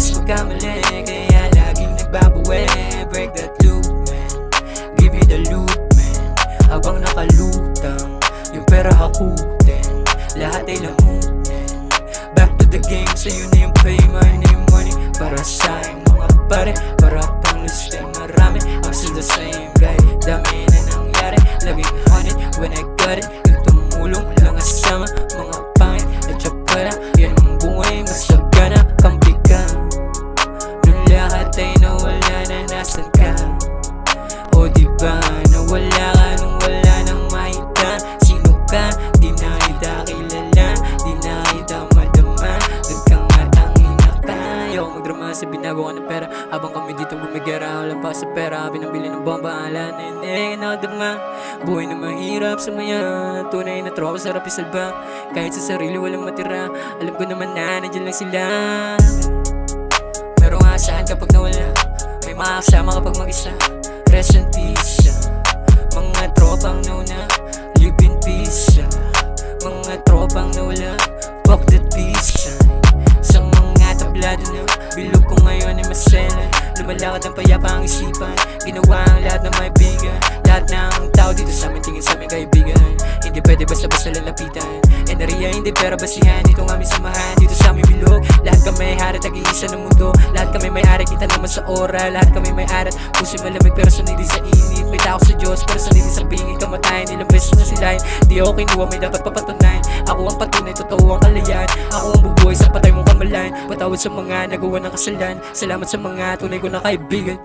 Iwas magkamali, kaya laging nagbabawi. Break that loop, man, give me the loot, man. Habang nakalutang, yung pera hakutin, lahat ay lamutin. Back to the game, sa'yo na yung pay, mine na yung money. Para sa'yo mga pare, para pang liste marami. I'm still the same guy, dami na nangyari. Laging honest when I got it. Yung tumulong lang asama, mga pangit at tsaka na. Yan ang buhay, masagana, kampi ka. Nung lahat ay nawala na, nasan ka? O diba, nawala ka nung wala nang makita. Sino ka? Di na kita kilala, di na kita madama. Doon ka nga tangina ka. Ayoko magdrama sa binago ka ng pera. Habang kami dito gumigera, walang pa sa pera. Pinambili ng bomba, ala na hindi nakadama. Buhay na mahirap sumaya, tunay na tropa sarap isalba. Kahit sa sarili walang matira, alam ko naman na nandiyan lang sila. Merong asaan kapag nawala, may makakasama kapag mag-isa. Rest in peace, mga tropang nauna, live in peace. Mga tropang nawala, fuck that peace. Sa mga tablado na bilog ko ngayon ay masela. Lumalakad ang payapa ang isipan, ginawa ang lahat ng maibigan. Lahat ng tao dito sa amin tingin sa aming kaibigan. Hindi pwede basta-basta lalapitan. Enerhiya hindi pera basihan, dito nga aming samahan. Dito sa aming bilog, lahat kami hari tag-iisa ng mundo. Lahat kami may ari, kita naman sa ora. Lahat kami may arat, puso'y malamig pero sanay din sa init. May tao sa Diyos pero sanay din sa bingit. Kamatayan, ilang beses na silahin, di ako kinuha, may dapat papatunayan. Ako ang patunay, totoo ang kalayaan. Ako ang bubuhay sa patay mong kamalan. Patawad sa mga nagawa ng kasalan. Salamat sa mga tunay ko na kaibigan.